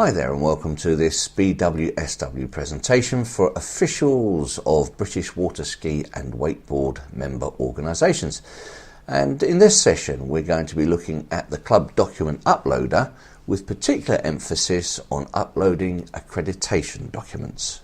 Hi there and welcome to this BWSW presentation for officials of British Water Ski and Wakeboard member organisations. And in this session we're going to be looking at the club document uploader with particular emphasis on uploading accreditation documents.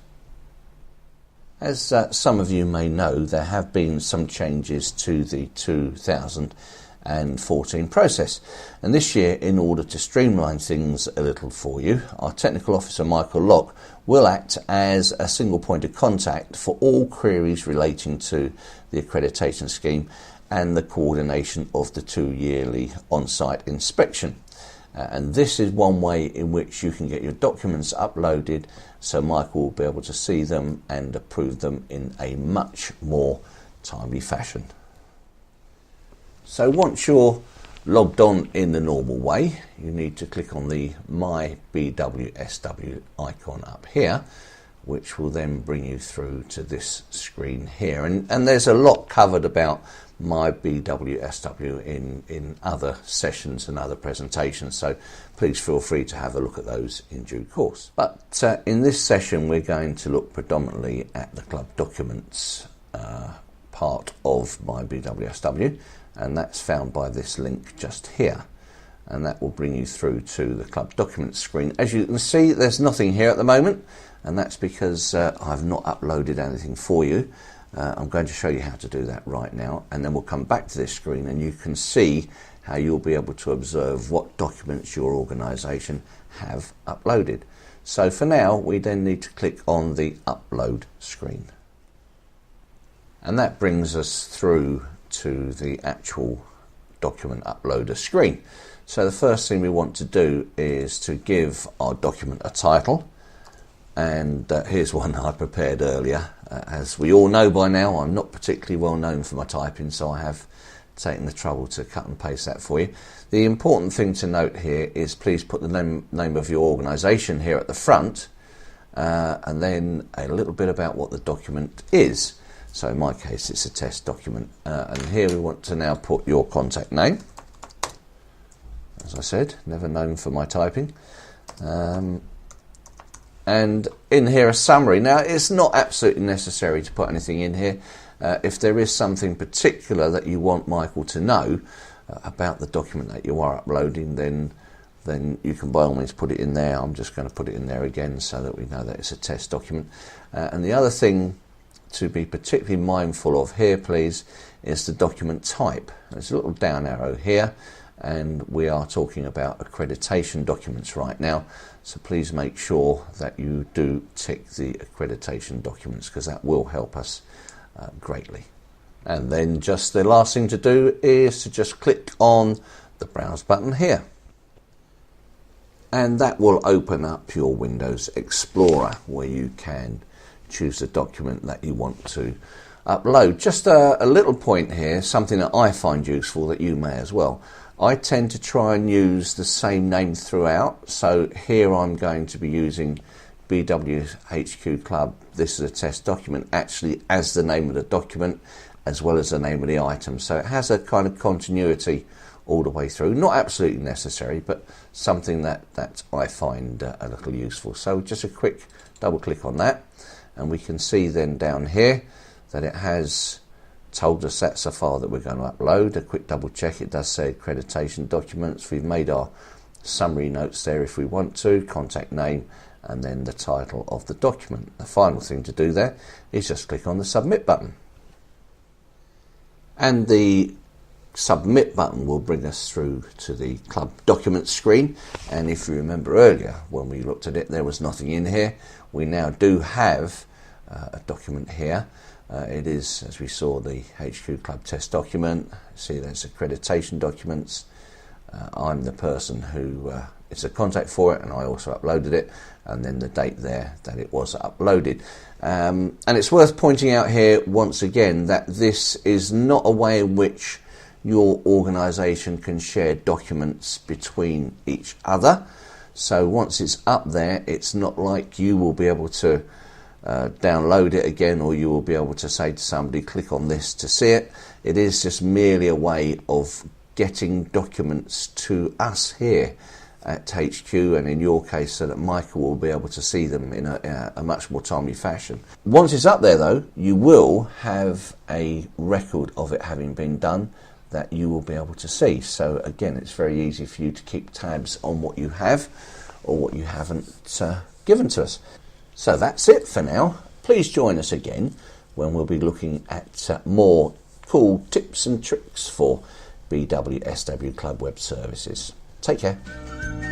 As some of you may know, there have been some changes to the 2014 process, and this year, in order to streamline things a little for you, our technical officer Michael Locke will act as a single point of contact for all queries relating to the accreditation scheme and the coordination of the 2-yearly on-site inspection. And this is one way in which you can get your documents uploaded, so Michael will be able to see them and approve them in a much more timely fashion. So once you're logged on in the normal way, you need to click on the My BWSW icon up here, which will then bring you through to this screen here. And there's a lot covered about My BWSW in other sessions and other presentations, so please feel free to have a look at those in due course. But in this session we're going to look predominantly at the club documents part of My BWSW, and that's found by this link just here, and that will bring you through to the club documents screen. As you can see, there's nothing here at the moment, and that's because I've not uploaded anything for you. I'm going to show you how to do that right now, and then we'll come back to this screen and you can see how you'll be able to observe what documents your organisation have uploaded. So for now we then need to click on the upload screen, and that brings us through to the actual document uploader screen. So the first thing we want to do is to give our document a title, and here's one I prepared earlier. As we all know by now, I'm not particularly well known for my typing, so I have taken the trouble to cut and paste that for you. The important thing to note here is please put the name of your organisation here at the front, and then a little bit about what the document is. So in my case it's a test document, and here we want to now put your contact name. As I said, never known for my typing. And in here a summary. Now it's not absolutely necessary to put anything in here. If there is something particular that you want Michael to know about the document that you are uploading, then you can by all means put it in there. I'm just going to put it in there again so that we know that it's a test document. And the other thing to be particularly mindful of here, please, is the document type. There's a little down arrow here, and we are talking about accreditation documents right now, so please make sure that you do tick the accreditation documents, because that will help us greatly. And then just the last thing to do is to just click on the browse button here, and that will open up your Windows Explorer where you can choose the document that you want to upload. Just a little point here, something that I find useful that you may as well. I tend to try and use the same name throughout, so here I'm going to be using BWSWHQ Club, this is a test document, actually as the name of the document as well as the name of the item, so it has a kind of continuity all the way through. Not absolutely necessary, but something that I find a little useful. So just a quick double click on that, and we can see then down here that it has told us that's a file that we're going to upload. A quick double check, it does say accreditation documents. We've made our summary notes there if we want to, contact name, and then the title of the document. The final thing to do there is just click on the submit button, and the submit button will bring us through to the club documents screen. And if you remember earlier when we looked at it, there was nothing in here. We now do have a document here. It is, as we saw, the HQ Club test document. See, there's accreditation documents. I'm the person who is a contact for it, and I also uploaded it, and then the date there that it was uploaded. And it's worth pointing out here once again that this is not a way in which your organisation can share documents between each other. So once it's up there, it's not like you will be able to download it again, or you will be able to say to somebody, click on this to see it. It is just merely a way of getting documents to us here at HQ, and in your case so that Michael will be able to see them in a much more timely fashion. Once it's up there though, you will have a record of it having been done that you will be able to see. So again, it's very easy for you to keep tabs on what you have or what you haven't given to us. So that's it for now. Please join us again when we'll be looking at more cool tips and tricks for BWSW Club Web Services. Take care.